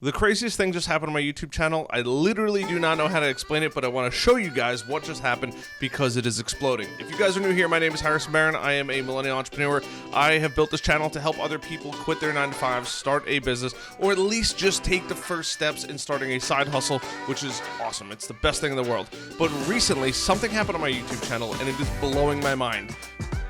The craziest thing just happened on my YouTube channel. I literally do not know how to explain it, but I want to show you guys what just happened because it is exploding. If you guys are new here, my name is Harrison Barron. I am a millennial entrepreneur. I have built this channel to help other people quit their 9-to-5s, start a business, or at least just take the first steps in starting a side hustle, which is awesome. It's the best thing in the world. But recently, something happened on my YouTube channel, and it is blowing my mind.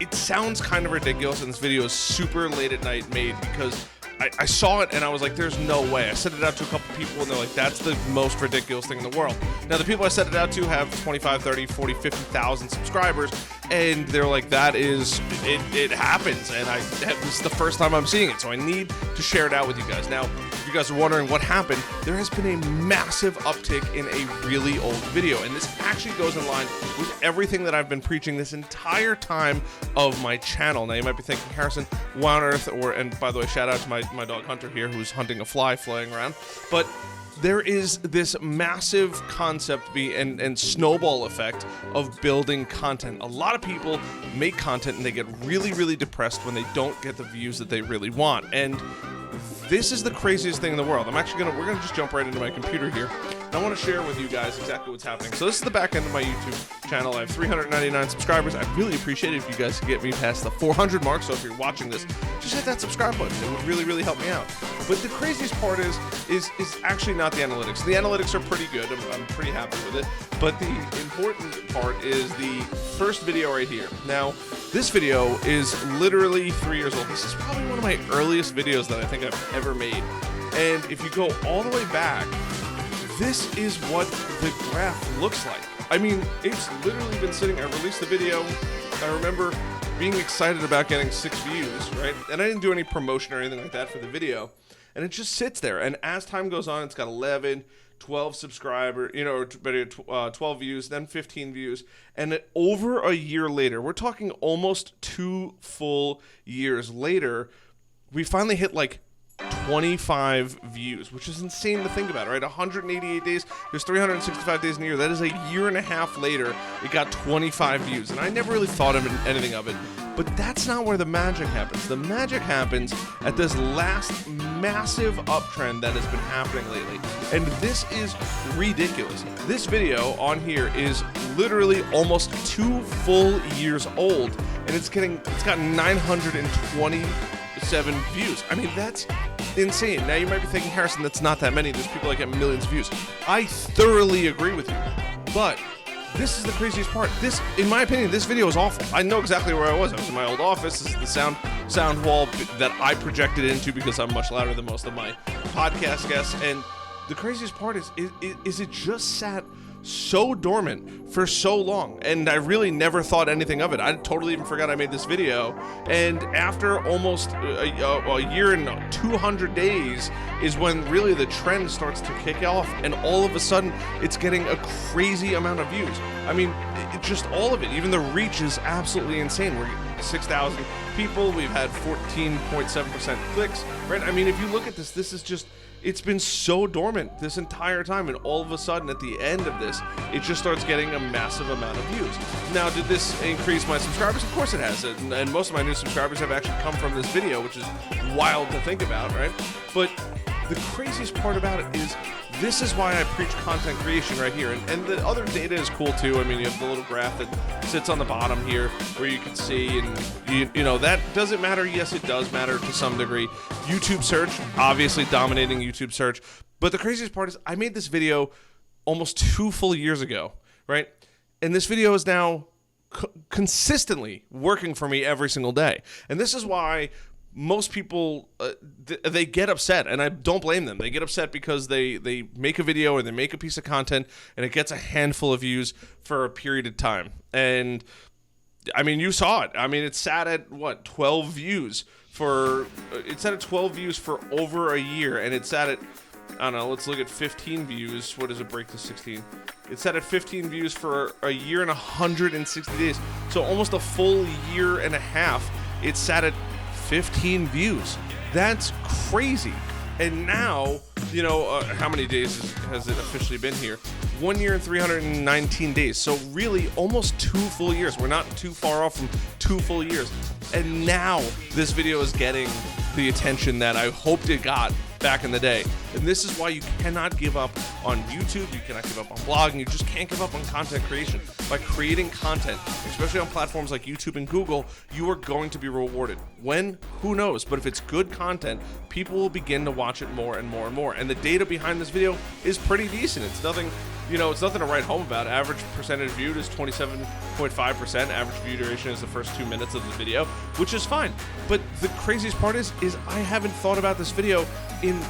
It sounds kind of ridiculous, and this video is super late at night made because I saw it and I was like, there's no way. I sent it out to a couple people and they're like, that's the most ridiculous thing in the world. Now, the people I sent it out to have 25, 30, 40, 50,000 subscribers, and they're like, that is, it happens, and this is the first time I'm seeing it, so I need to share it out with you guys. Now, if you guys are wondering what happened, there has been a massive uptick in a really old video, and this actually goes in line with everything that I've been preaching this entire time of my channel. Now, you might be thinking, Harrison, why on earth, and by the way, shout out to my dog Hunter here, who's hunting a fly flying around, but there is this massive concept and snowball effect of building content. A lot of people make content and they get really, really depressed when they don't get the views that they really want. And this is the craziest thing in the world. We're gonna just jump right into my computer here. And I want to share with you guys exactly what's happening. So this is the back end of my YouTube channel. I have 399 subscribers. I'd really appreciate it if you guys could get me past the 400 mark. So if you're watching this, just hit that subscribe button. It would really, really help me out. But the craziest part is actually not the analytics. The analytics are pretty good. I'm pretty happy with it. But the important part is the first video right here. Now, this video is literally 3 years old. This is probably one of my earliest videos that I think I've ever made. And if you go all the way back, this is what the graph looks like. I mean, it's literally been sitting. I released the video. I remember being excited about getting 6 views, right? And I didn't do any promotion or anything like that for the video. And it just sits there. And as time goes on, it's got 11, 12 subscribers, or 12 views, then 15 views. And over a year later, we're talking almost 2 full years later, we finally hit like 25 views, which is insane to think about, right? 188 days, there's 365 days in a year. That is a year and a half later, it got 25 views. And I never really thought of anything of it. But that's not where the magic happens. The magic happens at this last massive uptrend that has been happening lately. And this is ridiculous. This video on here is literally almost 2 full years old, and it's got 927 views. I mean, that's insane. Now you might be thinking, Harrison, that's not that many. There's people that get millions of views. I thoroughly agree with you. But this is the craziest part. This, in my opinion, this video is awful. I know exactly where I was. I was in my old office. This is the sound wall that I projected into because I'm much louder than most of my podcast guests. And the craziest part is it just sat so dormant for so long, and I really never thought anything of it. I totally even forgot I made this video, and after almost a year and 200 days is when really the trend starts to kick off, and all of a sudden it's getting a crazy amount of views. I mean, just all of it. Even the reach is absolutely insane. We're 6,000 people. We've had 14.7% clicks, right? I mean, if you look at this, this is just, it's been so dormant this entire time, and all of a sudden at the end of this, it just starts getting a massive amount of views. Now, did this increase my subscribers? Of course it has, and most of my new subscribers have actually come from this video, which is wild to think about, right? But the craziest part about it is this is why I preach content creation right here. And the other data is cool too. I mean, you have the little graph that sits on the bottom here where you can see, and you know, that doesn't matter. Yes, it does matter to some degree. YouTube search, obviously dominating YouTube search. But the craziest part is I made this video almost 2 full years ago, right? And this video is now consistently working for me every single day. And this is why most people, they get upset, and I don't blame them. They get upset because they make a video or they make a piece of content and it gets a handful of views for a period of time. And I mean, you saw it. I mean, it sat at what, 12 views for over a year, and it sat at, I don't know, let's look at 15 views. What does it break to 16? It sat at 15 views for a year and 160 days. So almost a full year and a half, it sat at 15 views. That's crazy. And now, you know, how many days has it officially been here? 1 year and 319 days. So really almost 2 full years. We're not too far off from 2 full years. And now this video is getting the attention that I hoped it got back in the day. And this is why you cannot give up on YouTube, you cannot give up on blogging, you just can't give up on content creation. By creating content, especially on platforms like YouTube and Google, you are going to be rewarded. When? Who knows? But if it's good content, people will begin to watch it more and more and more. And the data behind this video is pretty decent. It's nothing, it's nothing to write home about. Average percentage viewed is 27.5%. Average view duration is the first 2 minutes of the video, which is fine. But the craziest part is I haven't thought about this video in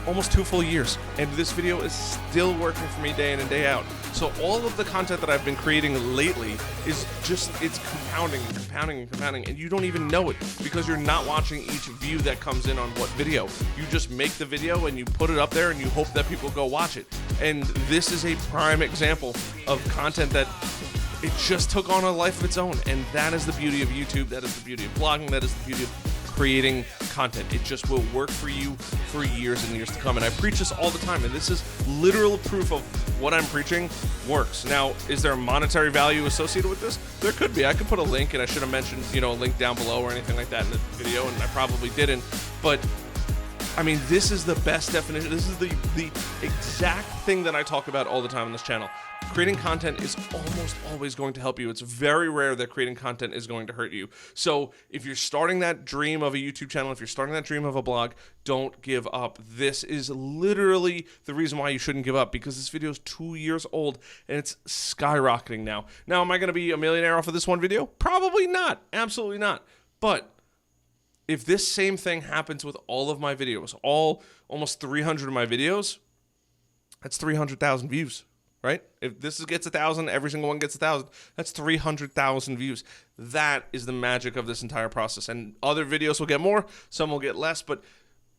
almost 2 full years, and this video is still working for me day in and day out. So all of the content that I've been creating lately is just, it's compounding and compounding and compounding, and you don't even know it because you're not watching each view that comes in on what video. You just make the video and you put it up there and you hope that people go watch it. And this is a prime example of content that it just took on a life of its own, and that is the beauty of YouTube, that is the beauty of blogging, that is the beauty of creating content. It just will work for you for years and years to come. And I preach this all the time, and this is literal proof of what I'm preaching works. Now, is there a monetary value associated with this? There could be. I could put a link, and I should have mentioned, a link down below or anything like that in the video, and I probably didn't. But I mean, this is the best definition. This is the exact thing that I talk about all the time on this channel. Creating content is almost always going to help you. It's very rare that creating content is going to hurt you. So if you're starting that dream of a YouTube channel, if you're starting that dream of a blog, don't give up. This is literally the reason why you shouldn't give up, because this video is 2 years old and it's skyrocketing now. Now, am I going to be a millionaire off of this one video? Probably not. Absolutely not. But if this same thing happens with all of my videos, almost 300 of my videos, that's 300,000 views. Right? If this gets 1,000, every single one gets 1,000. That's 300,000 views. That is the magic of this entire process. And other videos will get more, some will get less, but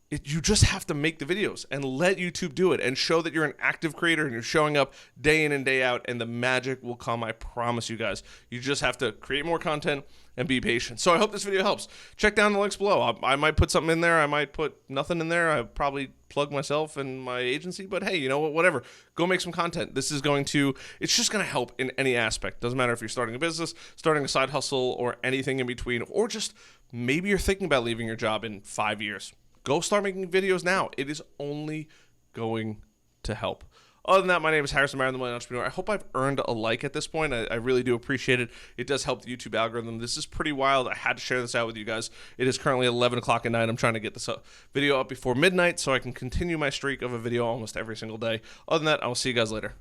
you just have to make the videos and let YouTube do it and show that you're an active creator and you're showing up day in and day out, and the magic will come. I promise you guys. You just have to create more content and be patient. So I hope this video helps. Check down the links below. I might put something in there. I might put nothing in there. I probably plug myself and my agency, but hey, you know what? Whatever. Go make some content. This is it's just going to help in any aspect. Doesn't matter if you're starting a business, starting a side hustle, or anything in between, or just maybe you're thinking about leaving your job in 5 years. Go start making videos now. It is only going to help. Other than that, my name is Harrison Barron, the Millennial Entrepreneur. I hope I've earned a like at this point. I really do appreciate it. It does help the YouTube algorithm. This is pretty wild. I had to share this out with you guys. It is currently 11 o'clock at night. I'm trying to get this video up before midnight so I can continue my streak of a video almost every single day. Other than that, I will see you guys later.